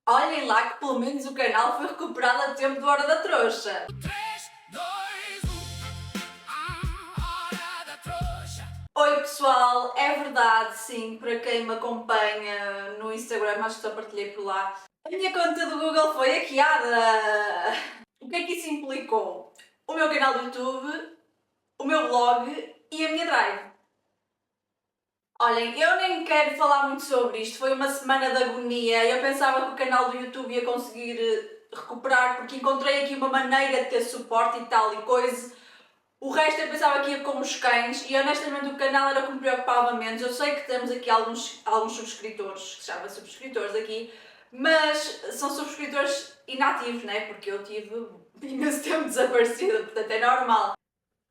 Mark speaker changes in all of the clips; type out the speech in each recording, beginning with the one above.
Speaker 1: Olhem lá que pelo menos o canal foi recuperado a tempo do Hora da Trouxa.
Speaker 2: 3, 2, 1, hora da trouxa.
Speaker 1: Oi pessoal, é verdade, sim, para quem me acompanha no Instagram, acho que só partilhei por lá. A minha conta do Google foi hackeada! O que é que isso implicou? O meu canal do YouTube, o meu blog e a minha Drive. Olhem, eu nem quero falar muito sobre isto, foi uma semana de agonia. Eu pensava que o canal do YouTube ia conseguir recuperar, porque encontrei aqui uma maneira de ter suporte e tal e coisa. O resto eu pensava que ia como os cães e honestamente o canal era o que me preocupava menos. Eu sei que temos aqui alguns subscritores, que se chama subscritores aqui, mas são subscritores inativos, né? Porque eu tive imenso tempo desaparecida, portanto é normal.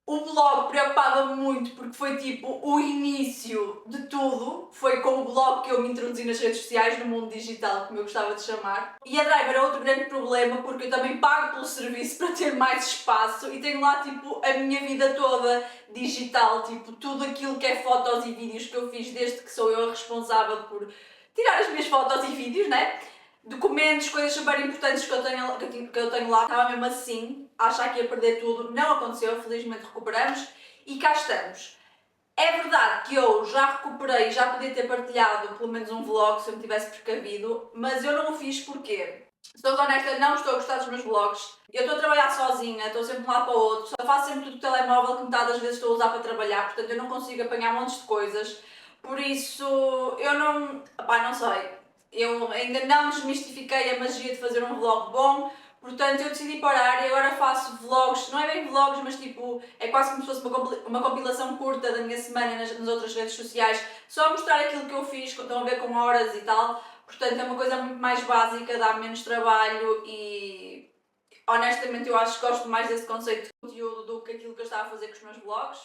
Speaker 1: O blog preocupava-me muito porque foi tipo o início de tudo. Foi com o blog que eu me introduzi nas redes sociais, no mundo digital, como eu gostava de chamar. E a Drive era outro grande problema porque eu também pago pelo serviço para ter mais espaço e tenho lá tipo a minha vida toda digital, tipo tudo aquilo que é fotos e vídeos que eu fiz desde que sou eu a responsável por tirar as minhas fotos e vídeos, né? Documentos, coisas super importantes que eu tenho lá, estava mesmo assim, a achar que ia perder tudo, não aconteceu, felizmente recuperamos e cá estamos. É verdade que eu já recuperei, já podia ter partilhado pelo menos um vlog se eu me tivesse precavido, mas eu não o fiz porque, estou honesta, não estou a gostar dos meus vlogs. Eu estou a trabalhar sozinha, estou sempre de um lado para o outro, só faço sempre tudo com o telemóvel que metade das vezes estou a usar para trabalhar, portanto eu não consigo apanhar montes de coisas, por isso eu não, não sei. Eu ainda não desmistifiquei a magia de fazer um vlog bom, portanto eu decidi parar e agora faço vlogs, não é bem vlogs, mas tipo, é quase como se fosse uma compilação curta da minha semana nas outras redes sociais, só a mostrar aquilo que eu fiz, estão a ver com horas e tal, portanto é uma coisa muito mais básica, dá menos trabalho e honestamente eu acho que gosto mais desse conceito de conteúdo do que aquilo que eu estava a fazer com os meus vlogs,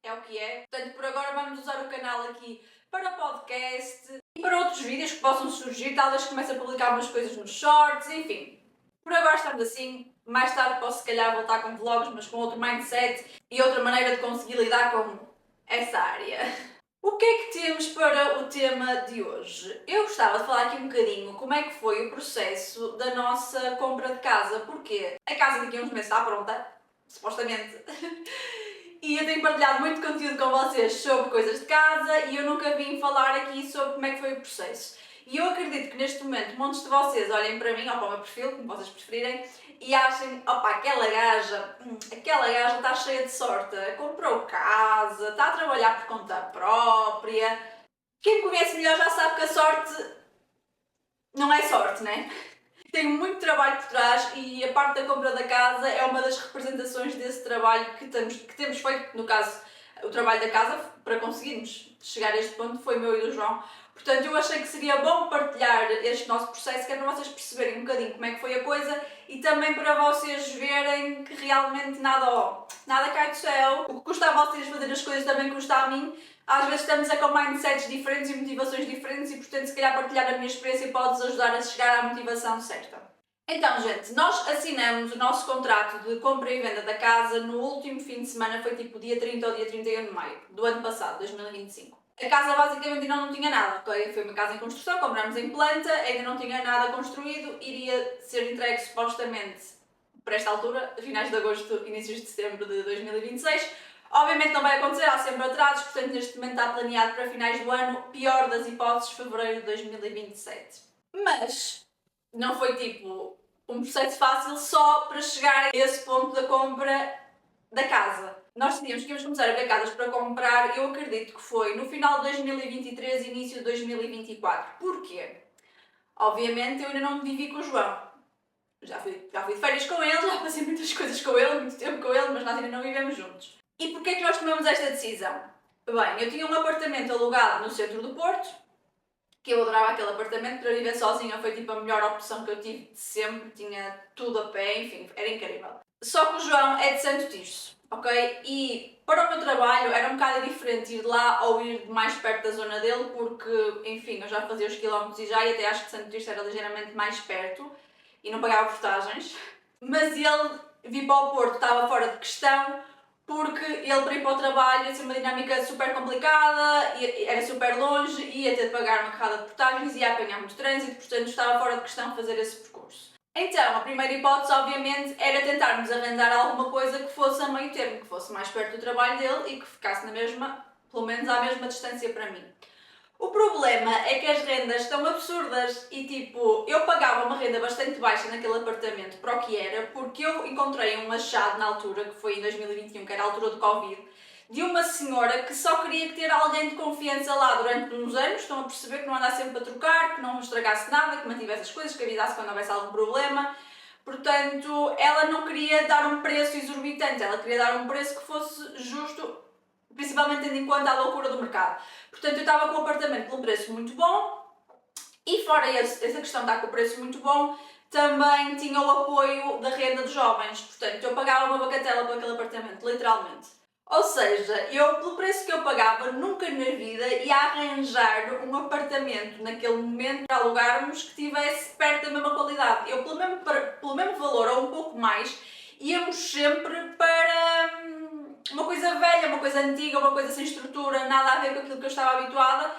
Speaker 1: é o que é. Portanto, por agora vamos usar o canal aqui para podcast e para outros vídeos que possam surgir, talvez comece a publicar umas coisas nos shorts, enfim. Por agora estamos assim, mais tarde posso se calhar voltar com vlogs, mas com outro mindset e outra maneira de conseguir lidar com essa área. O que é que temos para o tema de hoje? Eu gostava de falar aqui um bocadinho como é que foi o processo da nossa compra de casa, porque a casa daqui a uns meses está pronta, supostamente. E eu tenho partilhado muito conteúdo com vocês sobre coisas de casa e eu nunca vim falar aqui sobre como é que foi o processo. E eu acredito que neste momento montes de vocês olhem para mim ou para o meu perfil, como vocês preferirem, e achem, opa, aquela gaja está cheia de sorte, comprou casa, está a trabalhar por conta própria. Quem me conhece melhor já sabe que a sorte não é sorte, né? Tem muito trabalho por trás e a parte da compra da casa é uma das representações desse trabalho que temos feito, no caso, o trabalho da casa, para conseguirmos chegar a este ponto, foi meu e do João. Portanto, eu achei que seria bom partilhar este nosso processo, que é para vocês perceberem um bocadinho como é que foi a coisa e também para vocês verem que realmente nada cai do céu. O que custa a vocês fazer as coisas também custa a mim. Às vezes estamos com mindsets diferentes e motivações diferentes e, portanto, se calhar partilhar a minha experiência pode-vos ajudar a chegar à motivação certa. Então, gente, nós assinamos o nosso contrato de compra e venda da casa no último fim de semana, foi tipo dia 30 ou dia 31 de maio do ano passado, 2025. A casa basicamente ainda não tinha nada, ok? Foi uma casa em construção, comprámos em planta, ainda não tinha nada construído, iria ser entregue supostamente para esta altura, finais de agosto, inícios de setembro de 2026. Obviamente não vai acontecer, há sempre atrasos, portanto neste momento está planeado para finais do ano, pior das hipóteses, fevereiro de 2027. Mas não foi tipo um processo fácil só para chegar a esse ponto da compra da casa. Nós decidimos que íamos começar a ver casas para comprar, eu acredito que foi no final de 2023 e início de 2024. Porquê? Obviamente eu ainda não me vivi com o João. Já fui de férias com ele, já passei muitas coisas com ele, muito tempo com ele, mas nós ainda não vivemos juntos. E porquê é que nós tomamos esta decisão? Bem, eu tinha um apartamento alugado no centro do Porto, que eu adorava aquele apartamento, para viver sozinha foi tipo a melhor opção que eu tive de sempre, tinha tudo a pé, enfim, era incrível. Só que o João é de Santo Tirso, ok? E para o meu trabalho era um bocado diferente ir lá ou ir mais perto da zona dele, porque, enfim, eu já fazia os quilómetros e até acho que Santo Tirso era ligeiramente mais perto e não pagava portagens. Mas ele vir para o Porto estava fora de questão, porque ele para ir para o trabalho ia ser uma dinâmica super complicada, era super longe, ia ter de pagar uma carrada de portagens, ia apanhar muito trânsito, portanto estava fora de questão fazer esse percurso. Então, a primeira hipótese, obviamente, era tentarmos arrendar alguma coisa que fosse a meio termo, que fosse mais perto do trabalho dele e que ficasse na mesma, pelo menos à mesma distância para mim. O problema é que as rendas estão absurdas e tipo, eu pagava uma renda bastante baixa naquele apartamento para o que era, porque eu encontrei um achado na altura, que foi em 2021, que era a altura do Covid, de uma senhora que só queria ter alguém de confiança lá durante uns anos, estão a perceber, que não andasse sempre a trocar, que não estragasse nada, que mantivesse as coisas, que avisasse quando houvesse algum problema. Portanto, ela não queria dar um preço exorbitante, ela queria dar um preço que fosse justo, principalmente tendo em conta a loucura do mercado. Portanto, eu estava com o apartamento por um preço muito bom e fora essa questão de estar com o preço muito bom, também tinha o apoio da renda dos jovens. Portanto, eu pagava uma bagatela por aquele apartamento, literalmente. Ou seja, eu, pelo preço que eu pagava, nunca na vida ia arranjar um apartamento naquele momento para alugarmos que tivesse perto da mesma qualidade. Eu, pelo mesmo valor ou um pouco mais, íamos sempre para uma coisa velha, uma coisa antiga, uma coisa sem estrutura, nada a ver com aquilo que eu estava habituada.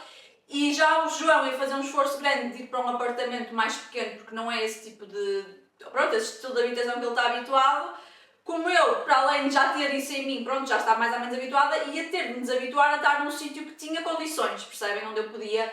Speaker 1: E já o João ia fazer um esforço grande de ir para um apartamento mais pequeno, porque não é esse tipo de... Pronto, esse estilo de habitação que ele está habituado. Como eu, para além de já ter isso em mim, pronto, já estava mais ou menos habituada, ia ter de me desabituar a estar num sítio que tinha condições, percebem? Onde eu podia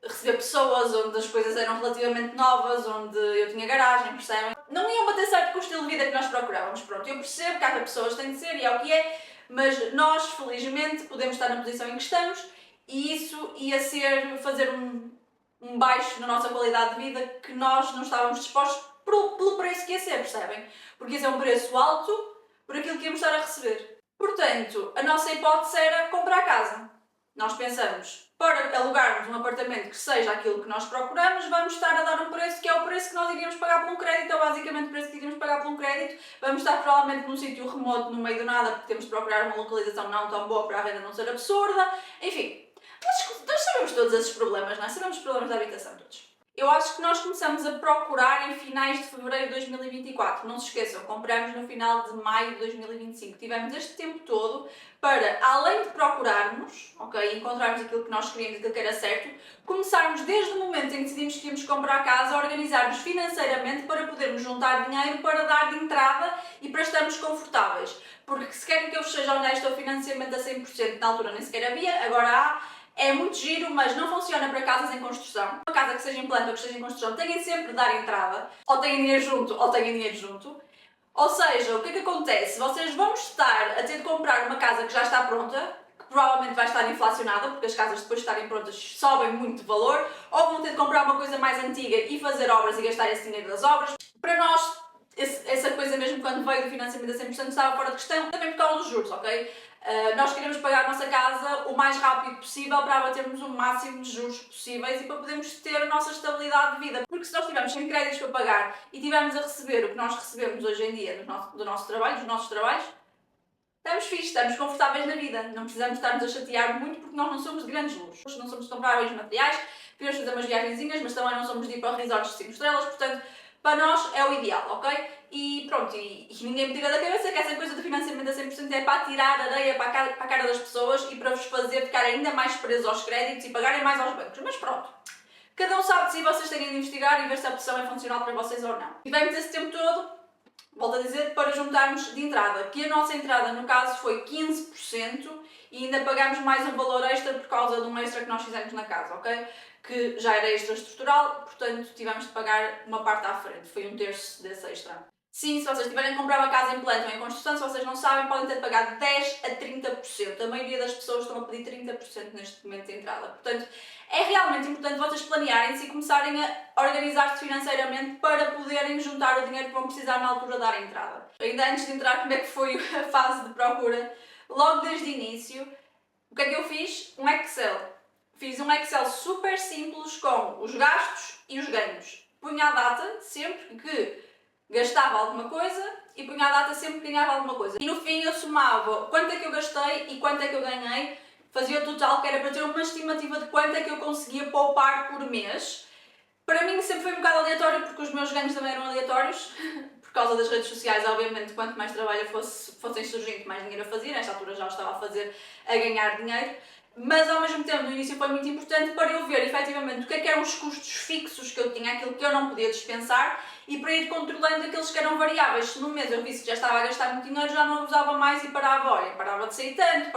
Speaker 1: receber pessoas, onde as coisas eram relativamente novas, onde eu tinha garagem, percebem? Não iam bater certo com o estilo de vida que nós procurávamos, pronto, eu percebo que há pessoas que têm de ser e é o que é, mas nós, felizmente, podemos estar na posição em que estamos e isso ia ser fazer um baixo na nossa qualidade de vida que nós não estávamos dispostos pelo preço que ia ser, percebem? Porque isso é um preço alto por aquilo que íamos estar a receber. Portanto, a nossa hipótese era comprar casa. Nós pensamos, para alugarmos um apartamento que seja aquilo que nós procuramos, vamos estar a dar um preço que é o preço que nós iríamos pagar por um crédito, ou basicamente o preço que iríamos pagar por um crédito. Vamos estar provavelmente num sítio remoto, no meio do nada, porque temos de procurar uma localização não tão boa para a renda não ser absurda. Enfim, nós sabemos todos esses problemas, não é? Sabemos os problemas da habitação todos. Eu acho que nós começamos a procurar em finais de fevereiro de 2024. Não se esqueçam, compramos no final de maio de 2025. Tivemos este tempo todo para, além de procurarmos, ok, encontrarmos aquilo que nós queríamos, aquilo que era certo, começarmos desde o momento em que decidimos que íamos comprar a casa, a organizar-nos financeiramente para podermos juntar dinheiro para dar de entrada e para estarmos confortáveis. Porque se querem que eu vos seja honesta, o financiamento a 100% na altura nem sequer havia, agora há. É muito giro, mas não funciona para casas em construção. Uma casa que seja em planta ou que esteja em construção, têm sempre de dar entrada. Ou têm dinheiro junto, ou têm dinheiro junto. Ou seja, o que é que acontece? Vocês vão estar a ter de comprar uma casa que já está pronta, que provavelmente vai estar inflacionada, porque as casas depois de estarem prontas sobem muito de valor, ou vão ter de comprar uma coisa mais antiga e fazer obras e gastar esse dinheiro das obras. Para nós, essa coisa mesmo quando veio do financiamento a 100% estava fora de questão, também por causa dos juros, ok? Nós queremos pagar a nossa casa o mais rápido possível para abatermos o máximo de juros possíveis e para podermos ter a nossa estabilidade de vida. Porque se nós estivermos sem créditos para pagar e estivermos a receber o que nós recebemos hoje em dia do nosso trabalho, dos nossos trabalhos, estamos fixos, estamos confortáveis na vida. Não precisamos estar-nos a chatear muito porque nós não somos de grandes luxos. Não somos de comprar bens materiais, queremos fazer umas viagenzinhas, mas também não somos de ir para resorts de 5 estrelas, portanto, para nós é o ideal, ok? E pronto, e ninguém me tira da cabeça que essa coisa do financiamento a 100% é para tirar areia para a cara das pessoas e para vos fazer ficar ainda mais presos aos créditos e pagarem mais aos bancos. Mas pronto, cada um sabe se vocês têm de investigar e ver se a opção é funcional para vocês ou não. Tivemos esse tempo todo, volto a dizer, para juntarmos de entrada, que a nossa entrada no caso foi 15% e ainda pagámos mais um valor extra por causa de um extra que nós fizemos na casa, ok? Que já era extra estrutural, portanto tivemos de pagar uma parte à frente, foi 1/3 desse extra. Sim, se vocês tiverem que comprar uma casa em planta ou em construção, se vocês não sabem, podem ter de pagar 10 a 30%. A maioria das pessoas estão a pedir 30% neste momento de entrada. Portanto, é realmente importante vocês planearem-se e começarem a organizar-se financeiramente para poderem juntar o dinheiro que vão precisar na altura de dar a entrada. Ainda antes de entrar, como é que foi a fase de procura? Logo desde o início, o que é que eu fiz? Um Excel. Fiz um Excel super simples com os gastos e os ganhos. Punha a data sempre que gastava alguma coisa e punha a data sempre que ganhava alguma coisa. E no fim eu somava quanto é que eu gastei e quanto é que eu ganhei, fazia o total, que era para ter uma estimativa de quanto é que eu conseguia poupar por mês. Para mim sempre foi um bocado aleatório porque os meus ganhos também eram aleatórios, por causa das redes sociais, obviamente, quanto mais trabalho fossem surgindo, mais dinheiro eu fazia. Nesta altura já o estava a fazer, a ganhar dinheiro. Mas ao mesmo tempo, no início foi muito importante para eu ver efetivamente o que eram os custos fixos que eu tinha, aquilo que eu não podia dispensar, e para ir controlando aqueles que eram variáveis. Se no mês eu visse que já estava a gastar muito dinheiro, já não usava mais e parava, olha, parava de sair tanto,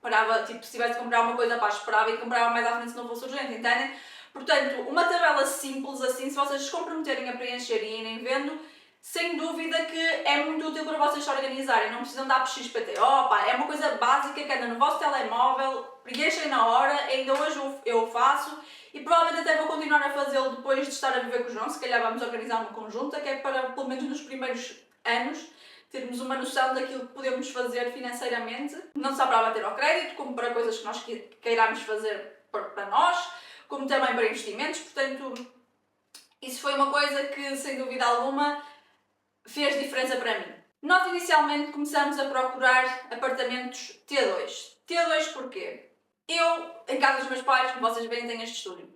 Speaker 1: parava, tipo, se tivesse de comprar uma coisa, pá, esperava e comprava mais à frente se não fosse urgente, entendem? Portanto, uma tabela simples assim, se vocês se comprometerem a preencher e irem vendo, sem dúvida que é muito útil para vocês se organizarem, não precisam dar XPTO, pá, é uma coisa básica que anda no vosso telemóvel, preenchem na hora, ainda hoje eu faço e provavelmente até vou continuar a fazê-lo depois de estar a viver com o João, se calhar vamos organizar uma conjunta, que é para, pelo menos nos primeiros anos, termos uma noção daquilo que podemos fazer financeiramente, não só para bater ao crédito, como para coisas que nós queiramos fazer para nós, como também para investimentos, portanto, isso foi uma coisa que, sem dúvida alguma, fez diferença para mim. Nós inicialmente começamos a procurar apartamentos T2. T2 porquê? Eu, em casa dos meus pais, como vocês veem, tenho este estúdio.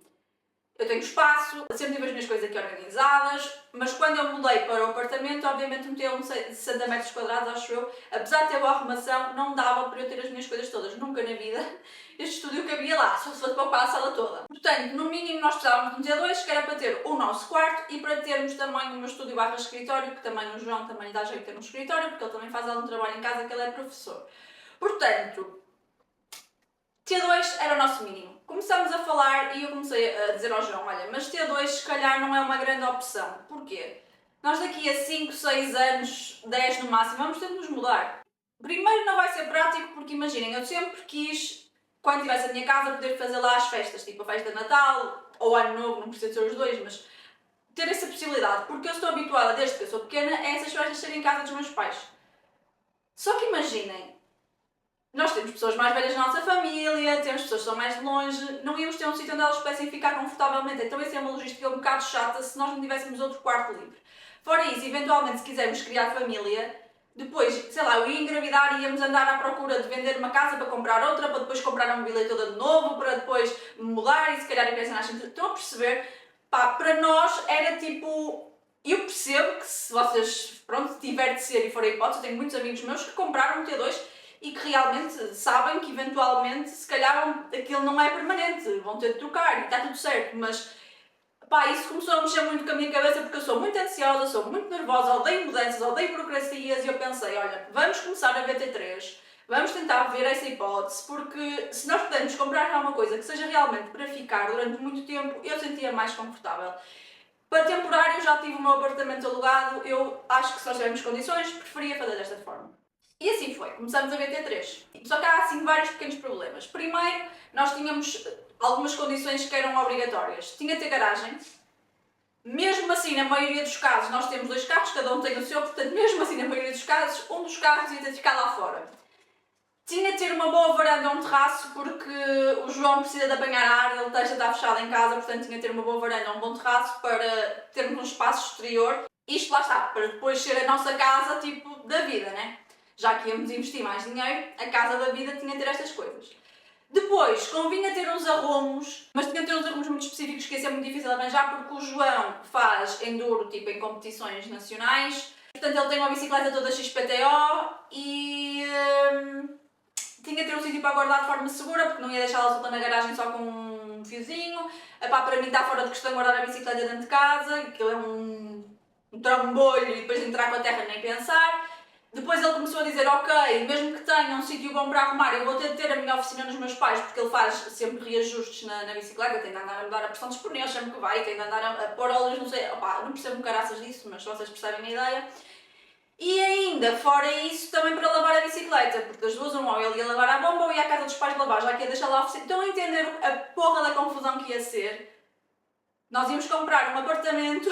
Speaker 1: Eu tenho espaço, sempre tive as minhas coisas aqui organizadas, mas quando eu mudei para o apartamento, obviamente meti um 60 metros quadrados, acho eu, apesar de ter boa arrumação, não dava para eu ter as minhas coisas todas, nunca na vida. Este estúdio cabia lá, só se fosse para ocupar a sala toda. Portanto, no mínimo nós precisávamos de um T2, que era para ter o nosso quarto e para termos também o meu estúdio barra escritório, que também o João também lhe dá jeito de ter um escritório, porque ele também faz algum trabalho em casa, que ele é professor. Portanto, T2 era o nosso mínimo. Começámos a falar e eu comecei a dizer ao João, olha, mas T2 se calhar não é uma grande opção. Porquê? Nós daqui a 5, 6 anos, 10 no máximo, vamos ter de nos mudar. Primeiro não vai ser prático porque imaginem, eu sempre quis, quando tivesse a minha casa, poder fazer lá as festas, tipo a festa de Natal ou Ano Novo, não precisa ser os dois, mas ter essa possibilidade, porque eu estou habituada desde que eu sou pequena a essas festas serem em casa dos meus pais. Só que imaginem, nós temos pessoas mais velhas na nossa família, temos pessoas que estão mais de longe, não íamos ter um sítio onde elas pudessem ficar confortavelmente. Então isso é uma logística um bocado chata se nós não tivéssemos outro quarto livre. Fora isso, eventualmente se quisermos criar família, depois, sei lá, eu ia engravidar e íamos andar à procura de vender uma casa para comprar outra, para depois comprar a mobília toda de novo, para depois mudar e se calhar a criança nasce. Estão a perceber? Pá, para nós era tipo... Eu percebo que se vocês, pronto, tiver de ser e for a hipótese, eu tenho muitos amigos meus que compraram um T2 e que realmente sabem que eventualmente, se calhar, aquilo não é permanente, vão ter de trocar e está tudo certo, mas pá, isso começou a mexer muito com a minha cabeça porque eu sou muito ansiosa, sou muito nervosa, odeio mudanças, odeio burocracias e eu pensei, olha, vamos começar a ver T3, vamos tentar ver essa hipótese, porque se nós pudermos comprar alguma coisa que seja realmente para ficar durante muito tempo, eu sentia mais confortável. Para temporário, já tive o meu apartamento alugado, eu acho que se nós tivermos condições, preferia fazer desta forma. E assim foi, começamos a ver T3. Só que há assim vários pequenos problemas. Primeiro, nós tínhamos algumas condições que eram obrigatórias. Tinha de ter garagem. Mesmo assim, na maioria dos casos, nós temos 2 carros, cada um tem o seu, portanto, mesmo assim, na maioria dos casos, um dos carros ia ter de ficar lá fora. Tinha de ter uma boa varanda ou um terraço, porque o João precisa de apanhar ar, ele está fechado em casa, portanto tinha de ter uma boa varanda ou um bom terraço para termos um espaço exterior. Isto lá está, para depois ser a nossa casa, tipo, da vida, né? Já que íamos investir mais dinheiro, a casa da vida tinha de ter estas coisas. Depois, convinha ter uns arrumos, mas tinha de ter uns arrumos muito específicos que ia ser muito difícil de arranjar, porque o João faz enduro, tipo, em competições nacionais. Portanto, ele tem uma bicicleta toda XPTO e... tinha de ter um sítio para guardar de forma segura, porque não ia deixá-la solta na garagem só com um fiozinho. Epá, para mim está fora de questão guardar a bicicleta dentro de casa, aquilo é um trambolho e depois de entrar com a terra nem pensar. Depois ele começou a dizer, ok, mesmo que tenha um sítio bom para arrumar, eu vou ter de ter a minha oficina nos meus pais, porque ele faz sempre reajustes na bicicleta, tem de andar a mudar a pressão dos pneus sempre que vai, tem de andar a pôr óleos, não sei, opá, não percebo caraças disso, mas se vocês percebem a ideia. E ainda, fora isso, também para lavar a bicicleta, porque das duas uma, ou ele ia lavar a bomba ou ia à casa dos pais lavar, já que ia deixar lá a oficina. Estão a entender a porra da confusão que ia ser? Nós íamos comprar um apartamento,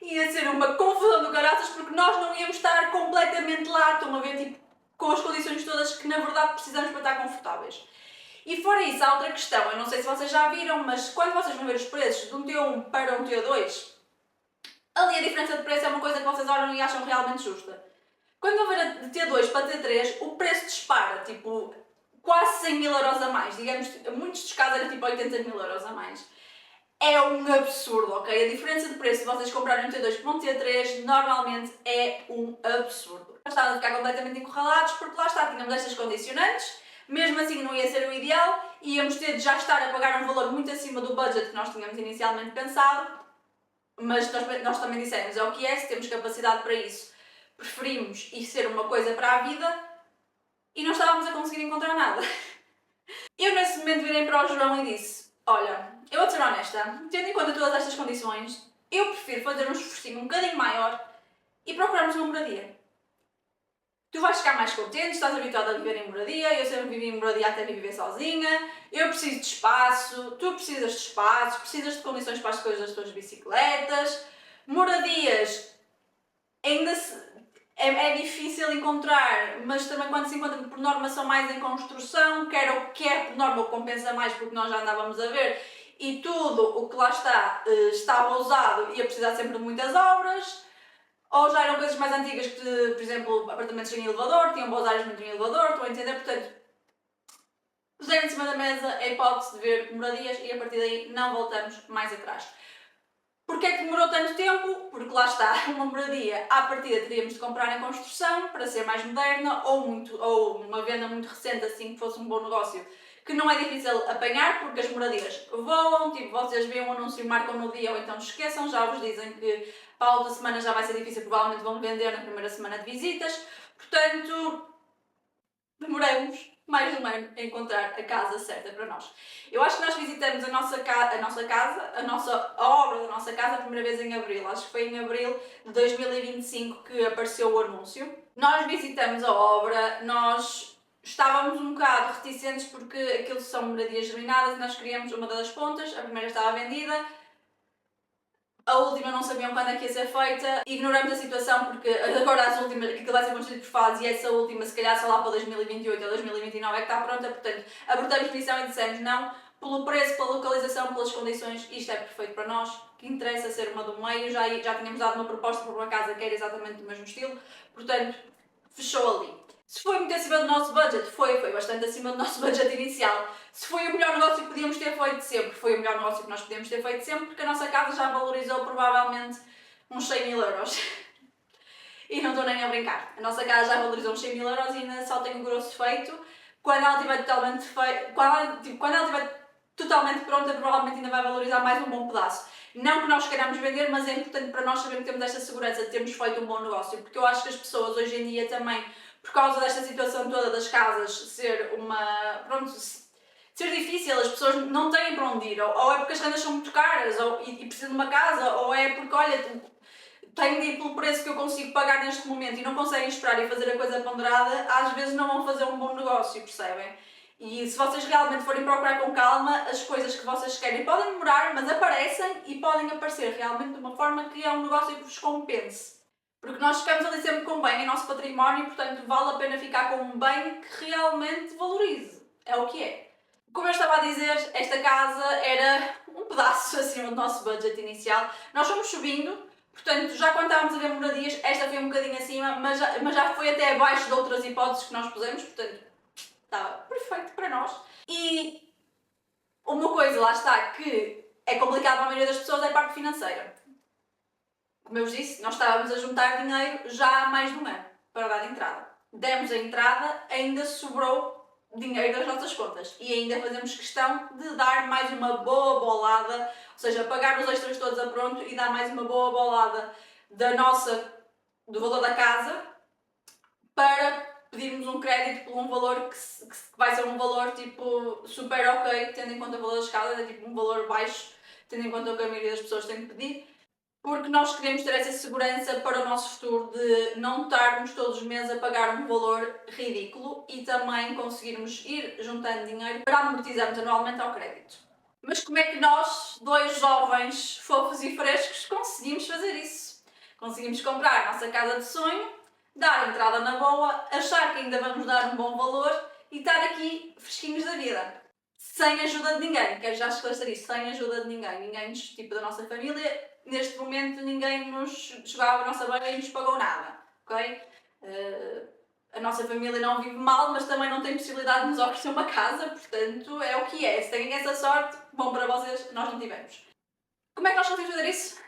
Speaker 1: ia ser uma confusão do caraças, porque nós não íamos estar completamente lá, estão a ver, tipo, com as condições todas que na verdade precisamos para estar confortáveis. E fora isso, há outra questão, eu não sei se vocês já viram, mas quando vocês vão ver os preços de um T1 para um T2, ali a diferença de preço é uma coisa que vocês olham e acham realmente justa. Quando vão ver de T2 para T3, o preço dispara, tipo, quase 100 mil euros a mais. Digamos, muitos dos casos era tipo 80 mil euros a mais. é um absurdo, ok? A diferença de preço de vocês comprarem um T2 por um T3 normalmente é um absurdo. Nós estávamos a ficar completamente encurralados porque lá está, tínhamos estas condicionantes, mesmo assim não ia ser o ideal, íamos ter de já estar a pagar um valor muito acima do budget que nós tínhamos inicialmente pensado, mas nós também dissemos, é o que é, se temos capacidade para isso, preferimos ir ser uma coisa para a vida e não estávamos a conseguir encontrar nada. Eu nesse momento virei para o João e disse, olha, eu vou ser honesta, tendo em conta todas estas condições, eu prefiro fazer um esforcinho um bocadinho maior e procurarmos uma moradia. Tu vais ficar mais contente, estás habituado a viver em moradia, eu sempre vivi em moradia até viver sozinha, eu preciso de espaço, tu precisas de espaço, precisas de condições para as coisas das tuas bicicletas, moradias ainda é difícil encontrar, mas também quando se encontra por norma são mais em construção, quer por norma o que compensa mais porque nós já andávamos a ver, e tudo o que lá está estava usado e ia precisar sempre de muitas obras, ou já eram coisas mais antigas que, por exemplo, apartamentos sem elevador, tinham boas áreas muito em elevador, estão a entender? Portanto, puseram em cima da mesa a hipótese de ver moradias e a partir daí não voltamos mais atrás. Porquê é que demorou tanto tempo? Porque lá está, uma moradia à partida teríamos de comprar em construção para ser mais moderna ou uma venda muito recente assim que fosse um bom negócio, que não é difícil apanhar porque as moradias voam, tipo vocês veem um anúncio, marcam no dia ou então esqueçam, já vos dizem que para a outra semana já vai ser difícil, provavelmente vão vender na primeira semana de visitas, portanto demoramos mais de um ano a encontrar a casa certa para nós. Eu acho que nós visitamos a nossa obra da nossa casa a primeira vez em Abril. Acho que foi em Abril de 2025 que apareceu o anúncio. Nós visitamos a obra, nós estávamos um bocado reticentes porque aquilo são moradias germinadas e nós queríamos uma das pontas, a primeira estava vendida, a última não sabiam quando é que ia ser feita, ignoramos a situação porque agora as últimas, que aquilo vai ser construído por fase e essa última se calhar só lá para 2028 ou 2029 é que está pronta, portanto abortamos missão e dissemos não, pelo preço, pela localização, pelas condições, isto é perfeito para nós, que interessa ser uma do meio, já tínhamos dado uma proposta para uma casa que era exatamente do mesmo estilo, portanto fechou ali. Se foi muito acima do nosso budget, foi bastante acima do nosso budget inicial. Se foi o melhor negócio que podíamos ter feito sempre, foi o melhor negócio que nós podíamos ter feito sempre, porque a nossa casa já valorizou provavelmente uns 100 000 euros. E não estou nem a brincar. A nossa casa já valorizou uns 100 000 euros e ainda só tem o grosso feito. Quando ela estiver totalmente pronta, provavelmente ainda vai valorizar mais um bom pedaço. Não que nós queiramos vender, mas é importante para nós saber que temos esta segurança de termos feito um bom negócio, porque eu acho que as pessoas hoje em dia também, por causa desta situação toda das casas ser ser difícil, as pessoas não têm para onde ir, ou é porque as rendas são muito caras e precisam de uma casa, ou é porque, olha, tenho de ir pelo preço que eu consigo pagar neste momento e não conseguem esperar e fazer a coisa ponderada, às vezes não vão fazer um bom negócio, percebem? E se vocês realmente forem procurar com calma, as coisas que vocês querem podem demorar, mas aparecem e podem aparecer realmente de uma forma que é um negócio que vos compense. Porque nós ficamos ali sempre com um bem em nosso património e, portanto, vale a pena ficar com um bem que realmente valorize. É o que é. Como eu estava a dizer, esta casa era um pedaço acima do nosso budget inicial. Nós fomos subindo, portanto, já quando estávamos a ver moradias, esta foi um bocadinho acima, mas já foi até abaixo de outras hipóteses que nós pusemos, portanto, estava perfeito para nós. E uma coisa, lá está, que é complicado para a maioria das pessoas é a parte financeira. Como eu vos disse, nós estávamos a juntar dinheiro já há mais de um ano para dar entrada. Demos a entrada, ainda sobrou dinheiro das nossas contas e ainda fazemos questão de dar mais uma boa bolada, ou seja, pagar os extras todos a pronto e dar mais uma boa bolada do valor da casa para pedirmos um crédito por um valor que vai ser um valor tipo super ok, tendo em conta o valor das casas, é tipo um valor baixo, tendo em conta o que a maioria das pessoas tem de pedir. Porque nós queremos ter essa segurança para o nosso futuro de não estarmos todos os meses a pagar um valor ridículo e também conseguirmos ir juntando dinheiro para amortizarmos anualmente ao crédito. Mas como é que nós, dois jovens fofos e frescos, conseguimos fazer isso? Conseguimos comprar a nossa casa de sonho, dar entrada na boa, achar que ainda vamos dar um bom valor e estar aqui fresquinhos da vida. Sem ajuda de ninguém, quero já esclarecer isso, sem ajuda de ninguém tipo da nossa família. Neste momento ninguém nos jogava a nossa banha e nos pagou nada, ok? A nossa família não vive mal, mas também não tem possibilidade de nos oferecer uma casa, portanto é o que é. Se têm essa sorte, bom para vocês, nós não tivemos. Como é que nós conseguimos fazer isso?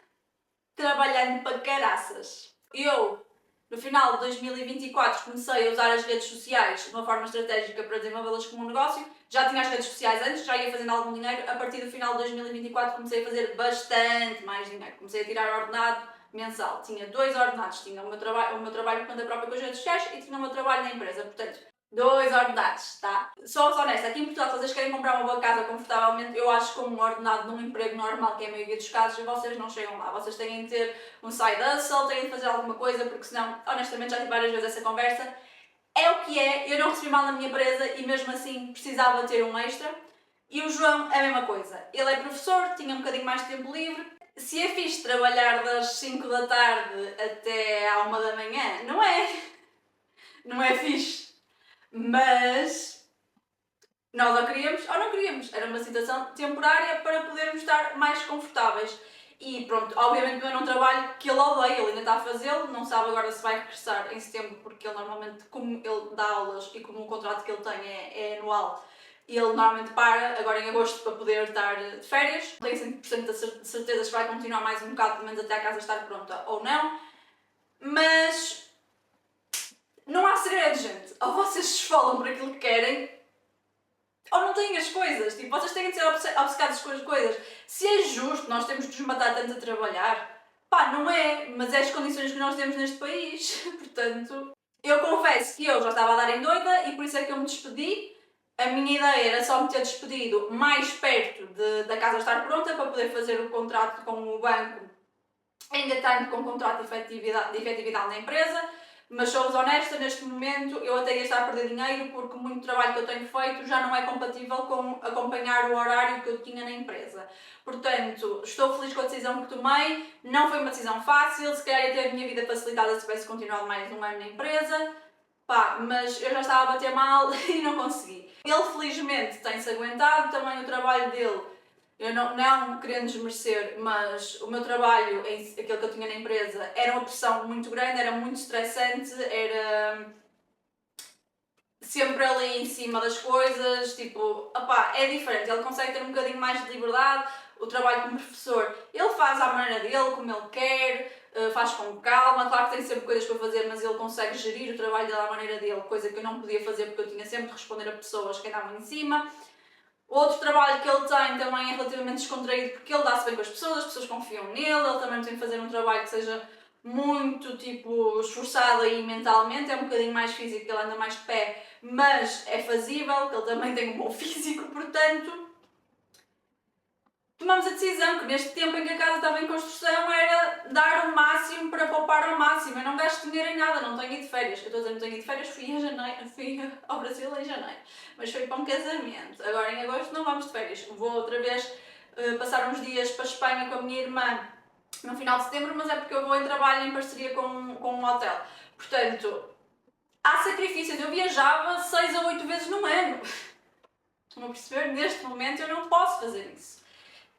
Speaker 1: Trabalhando para caraças. Eu, no final de 2024, comecei a usar as redes sociais de uma forma estratégica para desenvolvê-las como um negócio. Já tinha as redes sociais antes, já ia fazendo algum dinheiro. A partir do final de 2024 comecei a fazer bastante mais dinheiro. Comecei a tirar ordenado mensal. Tinha 2 ordenados. Tinha o meu trabalho por conta própria com as redes sociais e tinha o meu trabalho na empresa. Portanto, 2 ordenados, tá? Sou honesta, aqui em Portugal, se vocês querem comprar uma boa casa confortavelmente, eu acho que com um ordenado num emprego normal, que é a maioria dos casos, vocês não chegam lá. Vocês têm de ter um side hustle, têm de fazer alguma coisa, porque senão, honestamente, já tive várias vezes essa conversa. É o que é, eu não recebi mal na minha empresa e mesmo assim precisava ter um extra. E o João é a mesma coisa. Ele é professor, tinha um bocadinho mais de tempo livre. Se é fixe trabalhar das 5 da tarde até à 1 da manhã, não é? Não é fixe. Mas nós ou queríamos ou não queríamos. Era uma situação temporária para podermos estar mais confortáveis. E pronto, obviamente eu não trabalho que ele odeia, ele ainda está a fazê-lo, não sabe agora se vai regressar em setembro, porque ele normalmente, como ele dá aulas e como o contrato que ele tem é anual, ele normalmente para agora em agosto para poder estar de férias. Tenho 100% de certeza que vai continuar mais um bocado, pelo menos até a casa estar pronta ou não. Mas não há segredo, gente. Ou vocês se esfolam por aquilo que querem, ou não têm as coisas. Tipo, vocês têm de ser obcecados com as coisas. Se é justo, nós temos de nos matar tanto a trabalhar. Pá, não é. Mas é as condições que nós temos neste país. Portanto, eu confesso que eu já estava a dar em doida e por isso é que eu me despedi. A minha ideia era só me ter despedido mais perto da casa estar pronta para poder fazer o contrato com o banco, ainda estando com o contrato de efetividade na empresa. Mas sou-vos honesta, neste momento eu até ia estar a perder dinheiro porque muito trabalho que eu tenho feito já não é compatível com acompanhar o horário que eu tinha na empresa. Portanto, estou feliz com a decisão que tomei, não foi uma decisão fácil, se calhar ia ter a minha vida facilitada se tivesse continuado mais um ano na empresa, pá, mas eu já estava a bater mal e não consegui. Ele felizmente tem-se aguentado, também o trabalho dele, eu não querendo desmerecer, mas o meu trabalho, aquele que eu tinha na empresa, era uma pressão muito grande, era muito estressante, era sempre ali em cima das coisas, tipo, opá, é diferente, ele consegue ter um bocadinho mais de liberdade, o trabalho como professor, ele faz à maneira dele, como ele quer, faz com calma, claro que tem sempre coisas para fazer, mas ele consegue gerir o trabalho dele à maneira dele, coisa que eu não podia fazer porque eu tinha sempre de responder a pessoas que andavam em cima. Outro trabalho que ele tem também é relativamente descontraído porque ele dá-se bem com as pessoas confiam nele, ele também tem que fazer um trabalho que seja muito tipo esforçado aí mentalmente, é um bocadinho mais físico, ele anda mais de pé, mas é fazível, ele também tem um bom físico, portanto tomamos a decisão que neste tempo em que a casa estava em construção era dar o máximo para poupar ao máximo. Eu não gasto dinheiro em nada, não tenho ido de férias. Que eu estou a dizer, não tenho ido de férias, fui ao Brasil em janeiro, mas foi para um casamento. Agora em agosto não vamos de férias. Vou outra vez passar uns dias para a Espanha com a minha irmã no final de setembro, mas é porque eu vou em trabalho em parceria com um hotel. Portanto, há sacrifícios. Eu viajava 6 a 8 vezes no ano. Estão a perceber? Neste momento eu não posso fazer isso.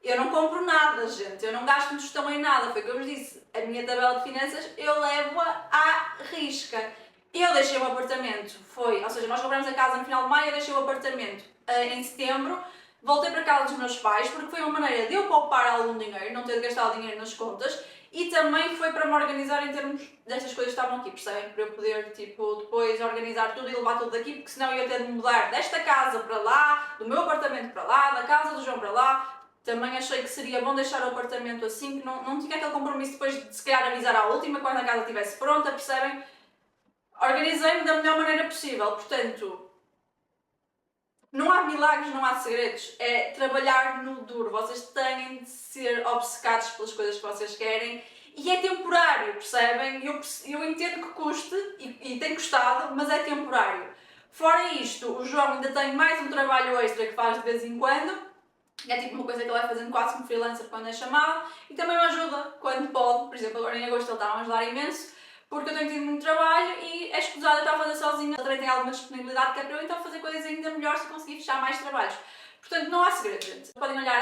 Speaker 1: Eu não compro nada, gente, eu não gasto um tostão em nada, foi o que eu vos disse. A minha tabela de finanças eu levo-a à risca. Eu deixei o apartamento, ou seja, nós compramos a casa no final de maio, eu deixei o apartamento em setembro, voltei para casa dos meus pais, porque foi uma maneira de eu poupar algum dinheiro, não ter de gastar o dinheiro nas contas, e também foi para me organizar em termos destas coisas que estavam aqui, percebem? Para eu poder, tipo, depois organizar tudo e levar tudo daqui, porque senão eu ia ter de mudar desta casa para lá, do meu apartamento para lá, da casa do João para lá. Também achei que seria bom deixar o apartamento assim, que não tinha aquele compromisso depois de se calhar avisar à última quando a casa estivesse pronta, percebem? Organizei-me da melhor maneira possível, portanto, não há milagres, não há segredos, é trabalhar no duro, vocês têm de ser obcecados pelas coisas que vocês querem e é temporário, percebem? Eu entendo que custe e tem custado, mas é temporário. Fora isto, o João ainda tem mais um trabalho extra que faz de vez em quando. É tipo uma coisa que ele vai fazendo quase como freelancer quando é chamado e também me ajuda quando pode. Por exemplo, agora em agosto ele está a me ajudar imenso porque eu tenho tido muito trabalho e é escusado eu estar a fazer sozinha. Ele também tem alguma disponibilidade que é para eu então fazer coisas ainda melhores se conseguir fechar mais trabalhos. Portanto, não há segredo, gente. Podem olhar,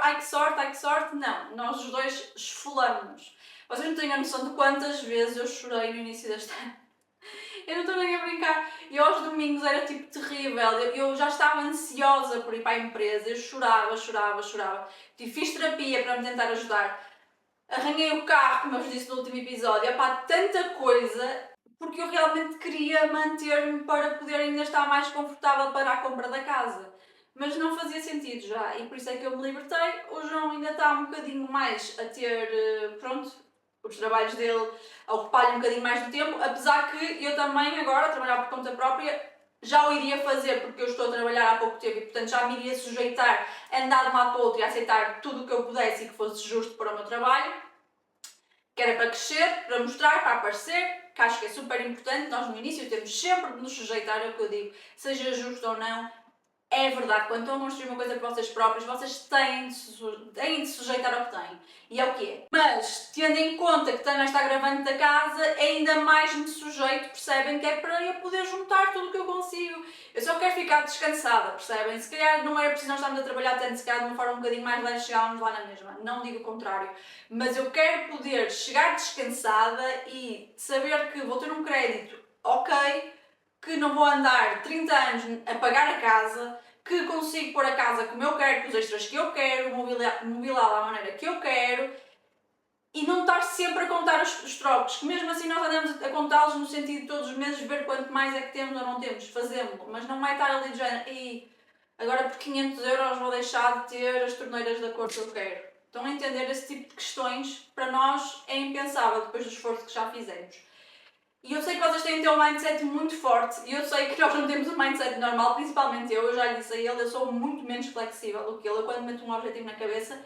Speaker 1: ai que sorte. Não, nós os dois esfolamos-nos. Vocês não têm a noção de quantas vezes eu chorei no início deste ano. Eu não estou nem a brincar. E aos domingos era tipo terrível. Eu já estava ansiosa por ir para a empresa. Eu chorava. Tipo, fiz terapia para me tentar ajudar. Arranhei o carro, como eu vos disse no último episódio. Epá, tanta coisa. Porque eu realmente queria manter-me para poder ainda estar mais confortável para a compra da casa. Mas não fazia sentido já. E por isso é que eu me libertei. O João ainda está um bocadinho mais a ter, pronto, os trabalhos dele a ocupar-lhe um bocadinho mais do tempo, apesar que eu também agora, a trabalhar por conta própria, já o iria fazer porque eu estou a trabalhar há pouco tempo e portanto já me iria sujeitar a andar de um lado para o outro e a aceitar tudo o que eu pudesse e que fosse justo para o meu trabalho, que era para crescer, para mostrar, para aparecer, que acho que é super importante. Nós no início temos sempre de nos sujeitar ao que eu digo, seja justo ou não. É verdade, quando estão a construir uma coisa para vocês próprios, vocês têm de sujeitar ao que têm. E é o que é. Mas, tendo em conta que tenho esta agravante da casa, ainda mais me sujeito, percebem? Que é para eu poder juntar tudo o que eu consigo. Eu só quero ficar descansada, percebem? Se calhar não era preciso nós estarmos a trabalhar tanto, se calhar de uma forma um bocadinho mais leve chegávamos lá na mesma. Não digo o contrário. Mas eu quero poder chegar descansada e saber que vou ter um crédito ok, que não vou andar 30 anos a pagar a casa, que consigo pôr a casa como eu quero, com os extras que eu quero, mobilá-la da maneira que eu quero e não estar sempre a contar os trocos, que mesmo assim nós andamos a contá-los no sentido de todos os meses ver quanto mais é que temos ou não temos, fazemos-lo, mas não vai estar ali de género, e agora por 500 euros vou deixar de ter as torneiras da cor que eu quero. Estão a entender? Esse tipo de questões para nós é impensável depois do esforço que já fizemos. E eu sei que vocês têm de ter um mindset muito forte e eu sei que nós não temos um mindset normal, principalmente eu já lhe disse a ele, eu sou muito menos flexível do que ele. Eu quando meto um objetivo na cabeça,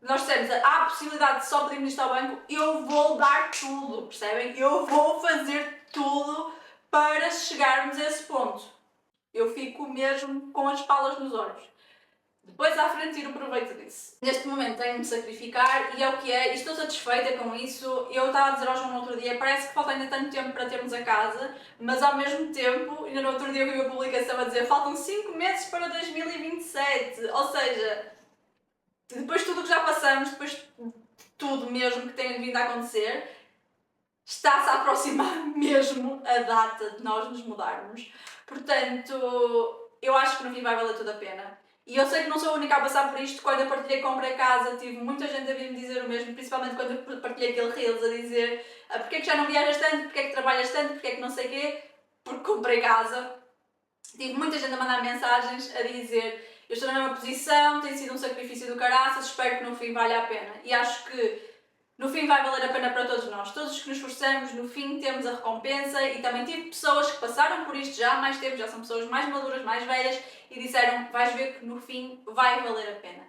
Speaker 1: nós temos a possibilidade de só pedirmos isto ao banco, eu vou dar tudo, percebem? Eu vou fazer tudo para chegarmos a esse ponto. Eu fico mesmo com as palas nos olhos. Depois à frente tiro proveito disso. Neste momento tenho de me sacrificar e é o que é, e estou satisfeita com isso. Eu estava a dizer ao João no outro dia, parece que falta ainda tanto tempo para termos a casa, mas ao mesmo tempo, ainda no outro dia eu vi uma publicação a dizer faltam 5 meses para 2027, ou seja, depois de tudo o que já passamos, depois de tudo mesmo que tem vindo a acontecer, está-se a aproximar mesmo a data de nós nos mudarmos. Portanto, eu acho que no fim vai valer tudo a pena. E eu sei que não sou a única a passar por isto. Quando eu partilhei compra em casa, tive muita gente a vir me dizer o mesmo, principalmente quando eu partilhei aquele Reels a dizer porque é que já não viajas tanto, porque é que trabalhas tanto, porque é que não sei o quê, porque comprei casa. Tive muita gente a mandar mensagens a dizer eu estou na mesma posição, tem sido um sacrifício do caraças, espero que no fim valha a pena. E acho que no fim vai valer a pena para todos nós. Todos os que nos esforçamos, no fim temos a recompensa e também tive pessoas que passaram por isto já há mais tempo, já são pessoas mais maduras, mais velhas e disseram vais ver que no fim vai valer a pena.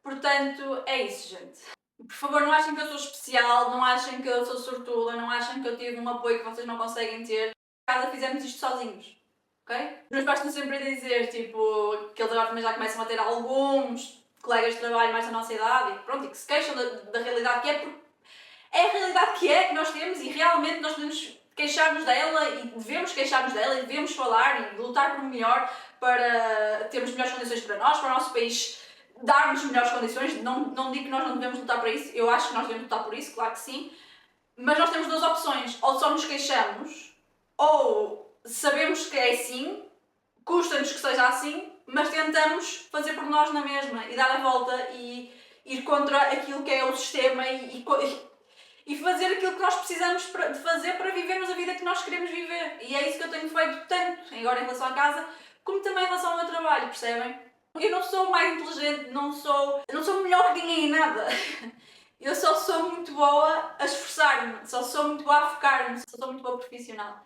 Speaker 1: Portanto, é isso, gente. Por favor, não achem que eu sou especial, não achem que eu sou sortuda, não achem que eu tive um apoio que vocês não conseguem ter. Em casa fizemos isto sozinhos, ok? Os meus pais estão sempre a dizer, tipo, que eles agora também já começam a ter alguns colegas de trabalho mais da nossa idade e pronto, e que se queixam da realidade que é, porque é a realidade que nós temos e realmente nós podemos queixar-nos dela e devemos queixar-nos dela e devemos falar e lutar por melhor para termos melhores condições para nós, para o nosso país dar-nos melhores condições. Não digo que nós não devemos lutar para isso, eu acho que nós devemos lutar por isso, claro que sim, mas nós temos duas opções, ou só nos queixamos ou sabemos que é assim, custa-nos que seja assim, mas tentamos fazer por nós na mesma e dar a volta e ir contra aquilo que é o sistema e fazer aquilo que nós precisamos de fazer para vivermos a vida que nós queremos viver. E é isso que eu tenho feito tanto, agora em relação à casa, como também em relação ao meu trabalho, percebem? Eu não sou mais inteligente, eu não sou melhor que ninguém em nada. Eu só sou muito boa a esforçar-me, só sou muito boa a focar-me, só sou muito boa profissional.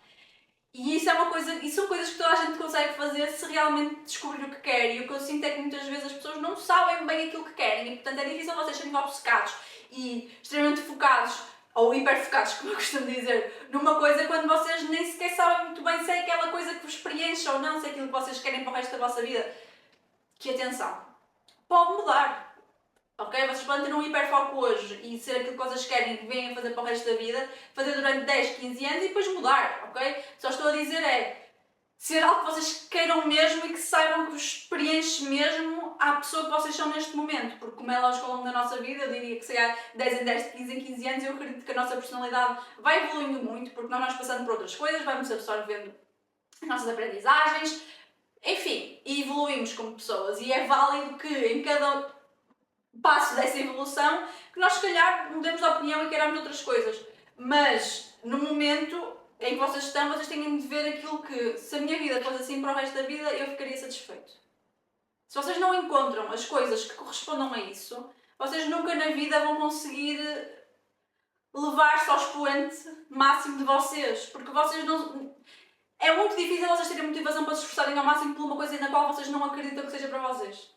Speaker 1: E isso é uma coisa, e são coisas que toda a gente consegue fazer se realmente descobrir o que quer. E o que eu sinto é que muitas vezes as pessoas não sabem bem aquilo que querem e portanto é difícil vocês serem obcecados e extremamente focados, ou hiperfocados, como eu costumo dizer, numa coisa quando vocês nem sequer sabem muito bem se é aquela coisa que vos preenche ou não, se é aquilo que vocês querem para o resto da vossa vida. Que atenção, pode mudar. Ok? Vocês podem ter um hiperfoco hoje e ser aquilo que vocês querem e venham fazer para o resto da vida, fazer durante 10, 15 anos e depois mudar, ok? Só estou a dizer é ser algo que vocês queiram mesmo e que saibam que vos preenche mesmo são à pessoa que vocês são neste momento, porque como é lógico ao longo da nossa vida, eu diria que se calhar 10 em 10, 15 em 15 anos, eu acredito que a nossa personalidade vai evoluindo muito, porque nós vamos passando por outras coisas, vamos absorvendo as nossas aprendizagens, enfim, e evoluímos como pessoas, e é válido que em cada passo dessa evolução, que nós se calhar mudemos de opinião e queiramos outras coisas, mas no momento em que vocês estão, vocês têm de ver aquilo que, se a minha vida fosse assim para o resto da vida, eu ficaria satisfeito. Se vocês não encontram as coisas que correspondam a isso, vocês nunca na vida vão conseguir levar-se ao expoente máximo de vocês, porque vocês não... É muito difícil vocês terem motivação para se esforçarem ao máximo por uma coisa na qual vocês não acreditam que seja para vocês.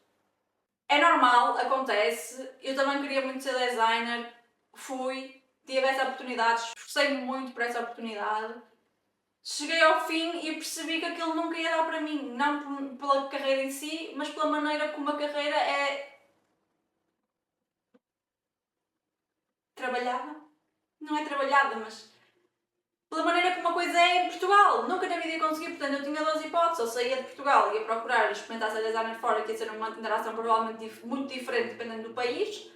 Speaker 1: É normal, acontece, eu também queria muito ser designer, fui, tive essa oportunidade, esforcei-me muito por essa oportunidade. Cheguei ao fim e percebi que aquilo nunca ia dar para mim, não pela carreira em si, mas pela maneira como a carreira é trabalhada. Não é trabalhada, mas pela maneira como a coisa é em Portugal. Nunca na vida ia conseguir, portanto eu tinha duas hipóteses, ou saía de Portugal e ia procurar experimentar ser designer fora, que ia ser uma interação provavelmente muito diferente dependendo do país,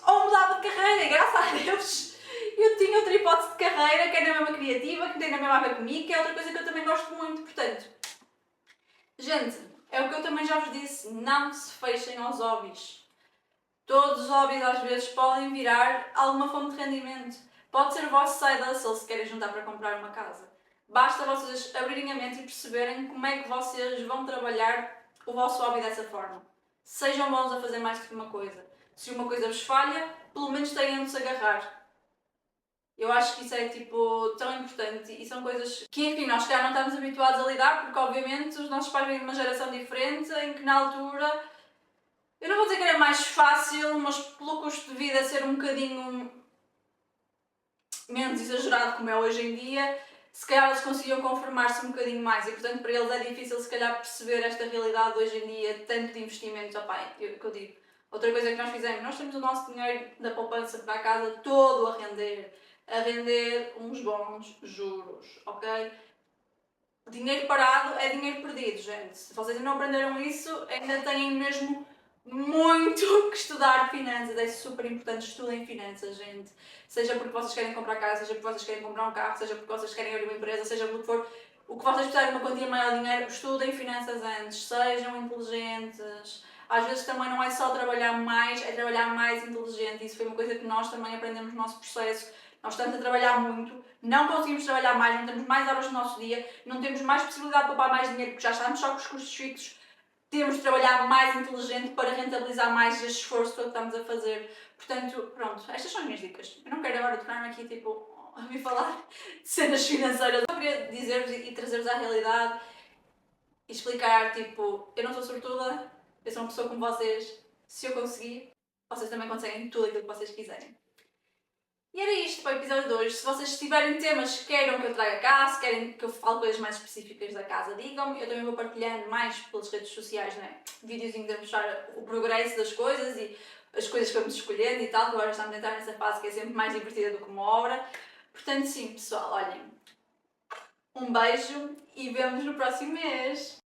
Speaker 1: ou mudava de carreira, e graças a Deus eu tinha outra hipótese de carreira, que é na mesma criativa, que tem na mesma a ver comigo, que é outra coisa que eu também gosto muito, portanto... Gente, é o que eu também já vos disse, não se fechem aos hobbies. Todos os hobbies às vezes podem virar alguma fonte de rendimento. Pode ser o vosso side hustle se querem juntar para comprar uma casa. Basta vocês abrirem a mente e perceberem como é que vocês vão trabalhar o vosso hobby dessa forma. Sejam bons a fazer mais do que uma coisa. Se uma coisa vos falha, pelo menos tenham de se agarrar. Eu acho que isso é tipo tão importante e são coisas que, enfim, nós cá não estamos habituados a lidar, porque obviamente os nossos pais vêm de uma geração diferente em que na altura, eu não vou dizer que era mais fácil, mas pelo custo de vida ser um bocadinho menos exagerado como é hoje em dia, se calhar eles conseguiam conformar-se um bocadinho mais e portanto para eles é difícil se calhar perceber esta realidade hoje em dia, tanto de investimentos, que eu digo. Outra coisa que nós fizemos, nós temos o nosso dinheiro da poupança para a casa todo a render uns bons juros, ok? Dinheiro parado é dinheiro perdido, gente. Se vocês ainda não aprenderam isso, ainda têm mesmo muito que estudar finanças. É super importante, estudem finanças, gente. Seja porque vocês querem comprar casa, seja porque vocês querem comprar um carro, seja porque vocês querem abrir uma empresa, seja porque for. O que vocês precisarem de uma quantia maior de dinheiro, estudem finanças antes, sejam inteligentes. Às vezes também não é só trabalhar mais, é trabalhar mais inteligente. Isso foi uma coisa que nós também aprendemos no nosso processo. Nós estamos a trabalhar muito, não conseguimos trabalhar mais, não temos mais horas no nosso dia, não temos mais possibilidade de poupar mais dinheiro porque já estamos só com os custos fixos. Temos de trabalhar mais inteligente para rentabilizar mais este esforço todo que estamos a fazer. Portanto, pronto, estas são as minhas dicas. Eu não quero agora tornar-me aqui, tipo, a me falar de cenas financeiras. Eu queria dizer-vos e trazer-vos à realidade e explicar, tipo, eu não sou sortuda, eu sou uma pessoa como vocês. Se eu conseguir, vocês também conseguem tudo aquilo que vocês quiserem. E era isto para o episódio de hoje. Se vocês tiverem temas que queiram que eu traga cá, se querem que eu fale coisas mais específicas da casa, digam-me. Eu também vou partilhando mais pelas redes sociais, né? Videozinhos a mostrar o progresso das coisas e as coisas que vamos escolhendo e tal, que agora estamos a entrar nessa fase que é sempre mais divertida do que uma obra. Portanto, sim, pessoal, olhem. Um beijo e vemo-nos no próximo mês.